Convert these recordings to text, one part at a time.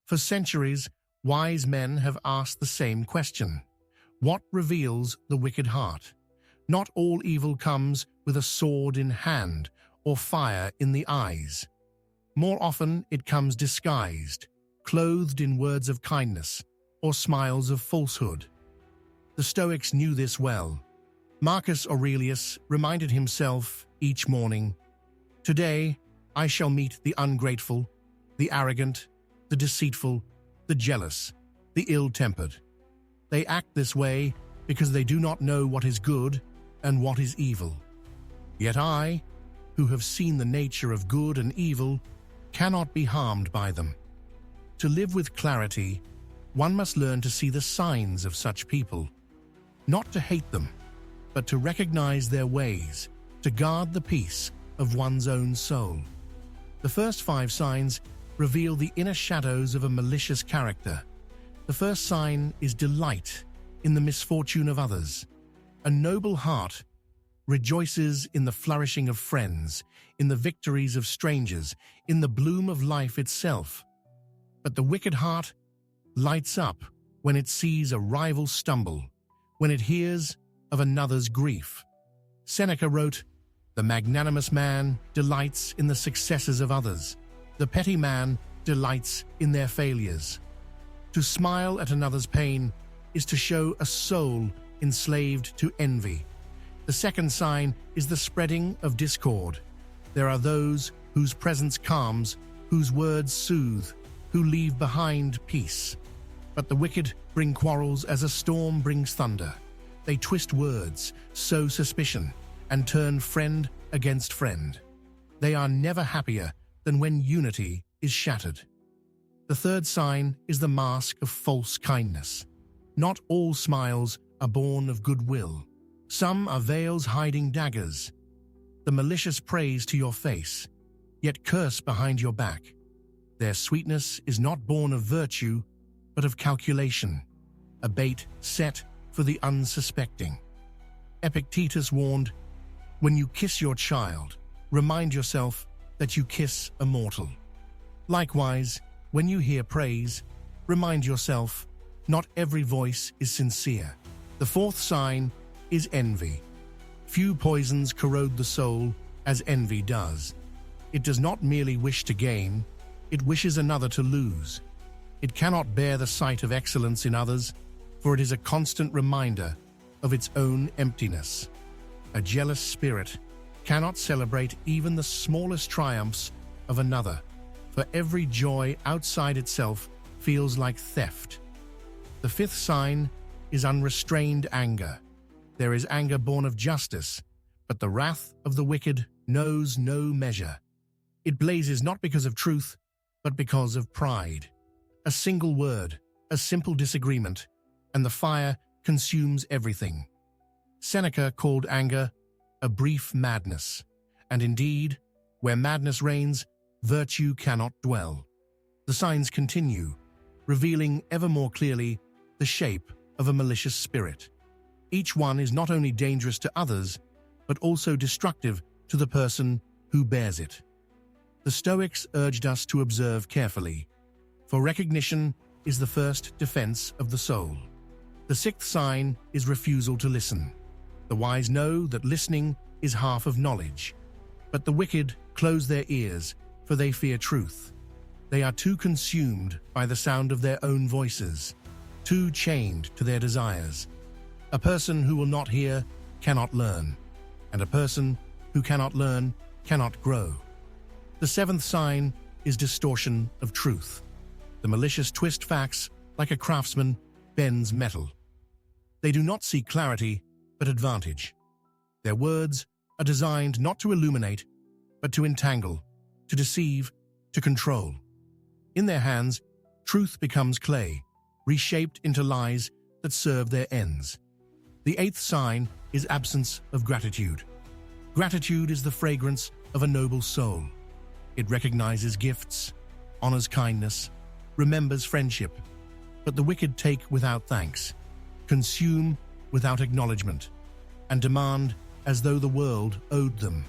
For centuries, wise men have asked the same question. What reveals the wicked heart? Not all evil comes with a sword in hand or fire in the eyes. More often, it comes disguised, clothed in words of kindness or smiles of falsehood. The Stoics knew this well. Marcus Aurelius reminded himself each morning, "Today I shall meet the ungrateful, the arrogant, the deceitful, the jealous, the ill-tempered. They act this way because they do not know what is good and what is evil. Yet I, who have seen the nature of good and evil, cannot be harmed by them." To live with clarity, one must learn to see the signs of such people, not to hate them, but to recognize their ways, to guard the peace of one's own soul. The first 5 signs reveal the inner shadows of a malicious character. The first sign is delight in the misfortune of others. A noble heart rejoices in the flourishing of friends, in the victories of strangers, in the bloom of life itself. But the wicked heart lights up when it sees a rival stumble, when it hears of another's grief. Seneca wrote, "The magnanimous man delights in the successes of others. The petty man delights in their failures." To smile at another's pain is to show a soul enslaved to envy. The second sign is the spreading of discord. There are those whose presence calms, whose words soothe, who leave behind peace. But the wicked bring quarrels as a storm brings thunder. They twist words, sow suspicion, and turn friend against friend. They are never happier than when unity is shattered. The third sign is the mask of false kindness. Not all smiles are born of goodwill. Some are veils hiding daggers. The malicious praise to your face, yet curse behind your back. Their sweetness is not born of virtue, but of calculation, a bait set for the unsuspecting. Epictetus warned, "When you kiss your child, remind yourself that you kiss a mortal." Likewise, when you hear praise, remind yourself, not every voice is sincere. The fourth sign is envy. Few poisons corrode the soul as envy does. It does not merely wish to gain, it wishes another to lose. It cannot bear the sight of excellence in others, for it is a constant reminder of its own emptiness. A jealous spirit cannot celebrate even the smallest triumphs of another, for every joy outside itself feels like theft. The fifth sign is unrestrained anger. There is anger born of justice, but the wrath of the wicked knows no measure. It blazes not because of truth, but because of pride. A single word, a simple disagreement, and the fire consumes everything. Seneca called anger a brief madness, and indeed, where madness reigns, virtue cannot dwell. The signs continue, revealing ever more clearly the shape of a malicious spirit. Each one is not only dangerous to others, but also destructive to the person who bears it. The Stoics urged us to observe carefully, for recognition is the first defense of the soul. The sixth sign is refusal to listen. The wise know that listening is half of knowledge, but the wicked close their ears, for they fear truth. They are too consumed by the sound of their own voices, too chained to their desires. A person who will not hear cannot learn, and a person who cannot learn cannot grow. The seventh sign is distortion of truth. The malicious twist facts like a craftsman bends metal. They do not seek clarity, but advantage. Their words are designed not to illuminate, but to entangle, to deceive, to control. In their hands, truth becomes clay, reshaped into lies that serve their ends. The eighth sign is absence of gratitude. Gratitude is the fragrance of a noble soul. It recognizes gifts, honors kindness, remembers friendship, but the wicked take without thanks, consume without acknowledgement, and demand as though the world owed them.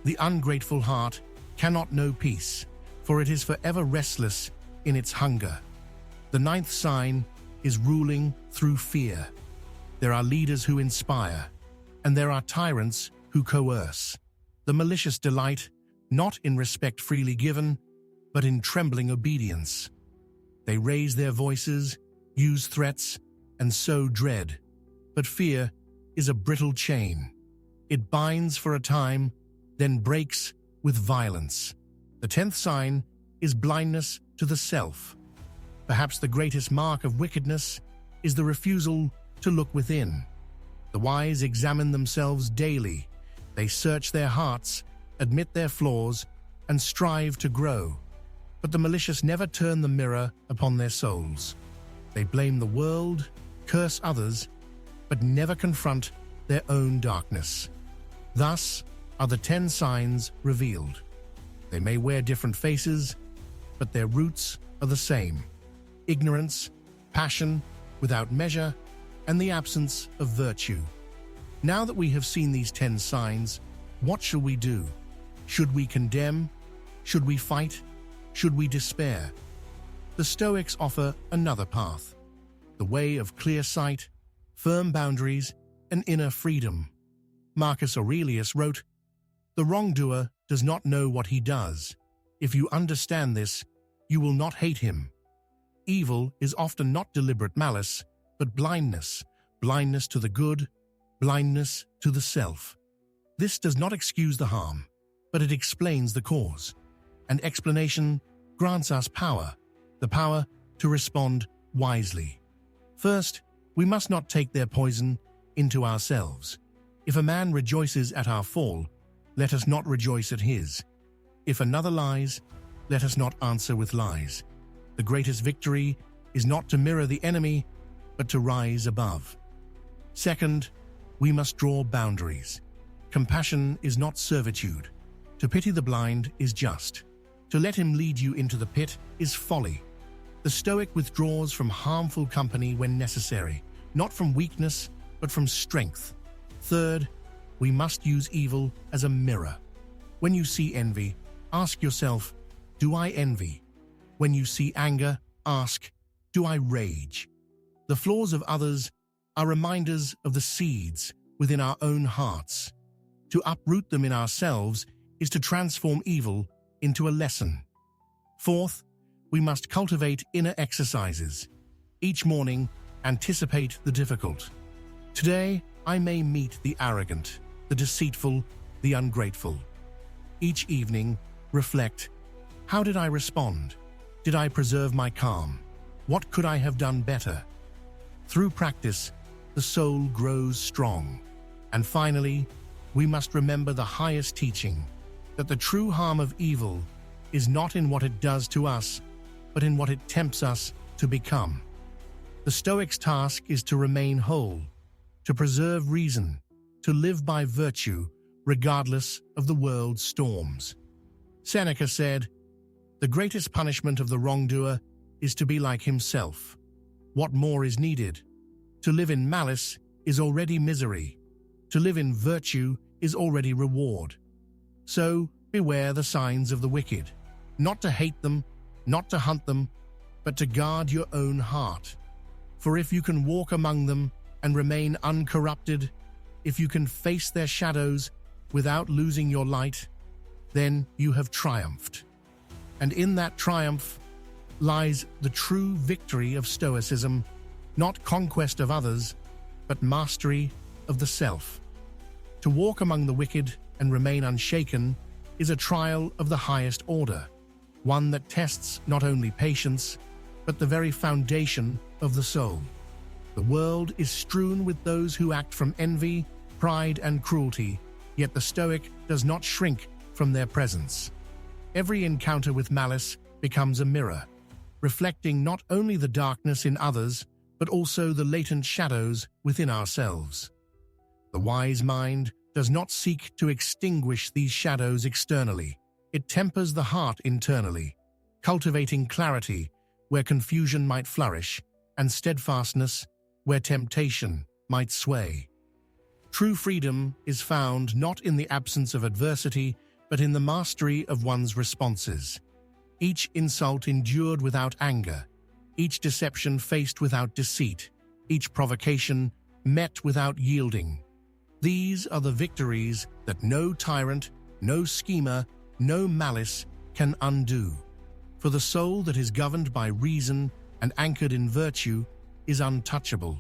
The ungrateful heart cannot know peace, for it is forever restless in its hunger. The ninth sign is ruling through fear. There are leaders who inspire, and there are tyrants who coerce. The malicious delight not in respect freely given, but in trembling obedience. They raise their voices, use threats, and sow dread. But fear is a brittle chain. It binds for a time, then breaks with violence. The 10th sign is blindness to the self. Perhaps the greatest mark of wickedness is the refusal to look within. The wise examine themselves daily. They search their hearts, admit their flaws, and strive to grow. But the malicious never turn the mirror upon their souls. They blame the world, curse others, but never confront their own darkness. Thus are the 10 signs revealed. They may wear different faces, but their roots are the same: ignorance, passion without measure, and the absence of virtue. Now that we have seen these 10 signs, what shall we do? Should we condemn? Should we fight? Should we despair? The Stoics offer another path: the way of clear sight, firm boundaries, and inner freedom. Marcus Aurelius wrote, "The wrongdoer does not know what he does. If you understand this, you will not hate him." Evil is often not deliberate malice, but blindness, blindness to the good, blindness to the self. This does not excuse the harm, but it explains the cause. And explanation grants us power, the power to respond wisely. First, we must not take their poison into ourselves. If a man rejoices at our fall, let us not rejoice at his. If another lies, let us not answer with lies. The greatest victory is not to mirror the enemy, but to rise above. Second, we must draw boundaries. Compassion is not servitude. To pity the blind is just. To let him lead you into the pit is folly. The Stoic withdraws from harmful company when necessary, not from weakness, but from strength. Third, we must use evil as a mirror. When you see envy, ask yourself, do I envy? When you see anger, ask, do I rage? The flaws of others are reminders of the seeds within our own hearts. To uproot them in ourselves is to transform evil into a lesson. Fourth, we must cultivate inner exercises. Each morning, anticipate the difficult. Today, I may meet the arrogant, the deceitful, the ungrateful. Each evening, reflect, how did I respond? Did I preserve my calm? What could I have done better? Through practice, the soul grows strong. And finally, we must remember the highest teaching, that the true harm of evil is not in what it does to us, but in what it tempts us to become. The Stoic's task is to remain whole, to preserve reason, to live by virtue, regardless of the world's storms. Seneca said, "The greatest punishment of the wrongdoer is to be like himself. What more is needed? To live in malice is already misery. To live in virtue is already reward. So beware the signs of the wicked, not to hate them, not to hunt them, but to guard your own heart. For if you can walk among them and remain uncorrupted, if you can face their shadows without losing your light, then you have triumphed." And in that triumph lies the true victory of Stoicism, not conquest of others, but mastery of the self. To walk among the wicked and remain unshaken is a trial of the highest order, one that tests not only patience, but the very foundation of the soul. The world is strewn with those who act from envy, pride, and cruelty, yet the Stoic does not shrink from their presence. Every encounter with malice becomes a mirror, reflecting not only the darkness in others, but also the latent shadows within ourselves. The wise mind does not seek to extinguish these shadows externally. It tempers the heart internally, cultivating clarity where confusion might flourish and steadfastness where temptation might sway. True freedom is found not in the absence of adversity, but in the mastery of one's responses. Each insult endured without anger, each deception faced without deceit, each provocation met without yielding. These are the victories that no tyrant, no schemer, no malice can undo. For the soul that is governed by reason and anchored in virtue is untouchable.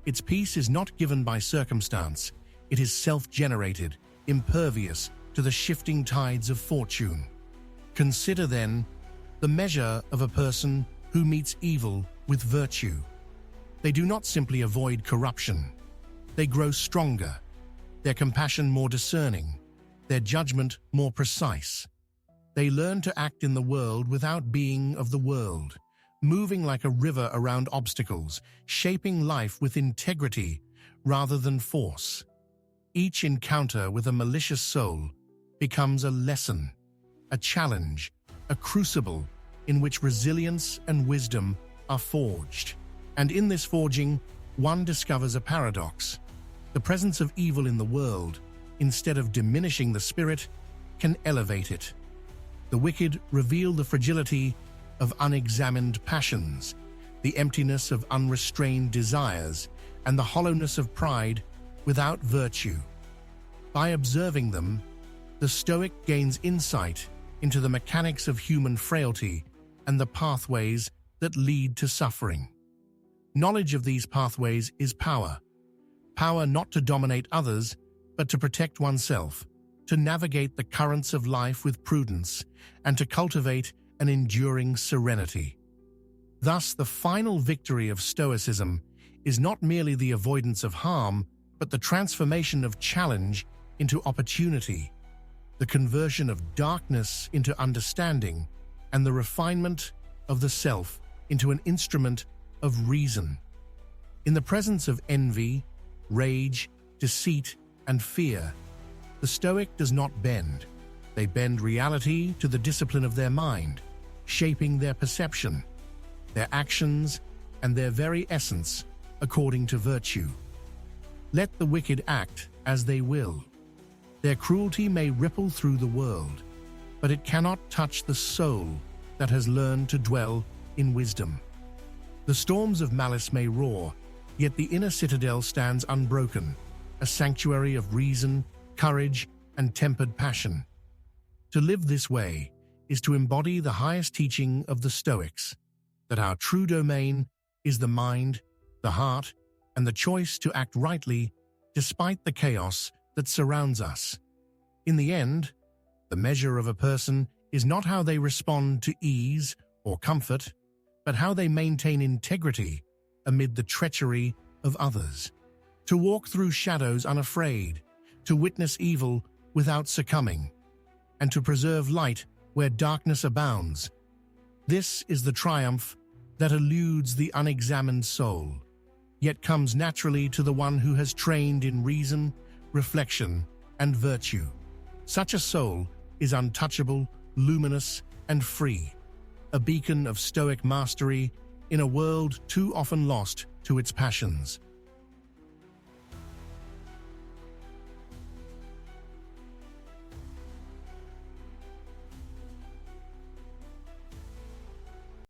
Its peace is not given by circumstance. It is self-generated, impervious to the shifting tides of fortune. Consider, then, the measure of a person who meets evil with virtue. They do not simply avoid corruption. They grow stronger, their compassion more discerning, their judgment more precise. They learn to act in the world without being of the world, moving like a river around obstacles, shaping life with integrity rather than force. Each encounter with a malicious soul becomes a lesson, a challenge, a crucible in which resilience and wisdom are forged. And in this forging, one discovers a paradox. The presence of evil in the world, instead of diminishing the spirit, can elevate it. The wicked reveal the fragility of unexamined passions, the emptiness of unrestrained desires, and the hollowness of pride without virtue. By observing them, the Stoic gains insight into the mechanics of human frailty and the pathways that lead to suffering. Knowledge of these pathways is power. Power not to dominate others, but to protect oneself, to navigate the currents of life with prudence, and to cultivate an enduring serenity. Thus, the final victory of Stoicism is not merely the avoidance of harm, but the transformation of challenge into opportunity, the conversion of darkness into understanding, and the refinement of the self into an instrument of reason. In the presence of envy, rage, deceit, and fear, the Stoic does not bend. They bend reality to the discipline of their mind, shaping their perception, their actions, and their very essence according to virtue. Let the wicked act as they will. Their cruelty may ripple through the world, but it cannot touch the soul that has learned to dwell in wisdom. The storms of malice may roar, yet the inner citadel stands unbroken, a sanctuary of reason, courage, and tempered passion. To live this way is to embody the highest teaching of the Stoics, that our true domain is the mind, the heart, and the choice to act rightly despite the chaos that surrounds us. In the end, the measure of a person is not how they respond to ease or comfort, but how they maintain integrity amid the treachery of others. To walk through shadows unafraid, to witness evil without succumbing, and to preserve light where darkness abounds. This is the triumph that eludes the unexamined soul, yet comes naturally to the one who has trained in reason, reflection, and virtue. Such a soul is untouchable, luminous, and free, a beacon of Stoic mastery in a world too often lost to its passions.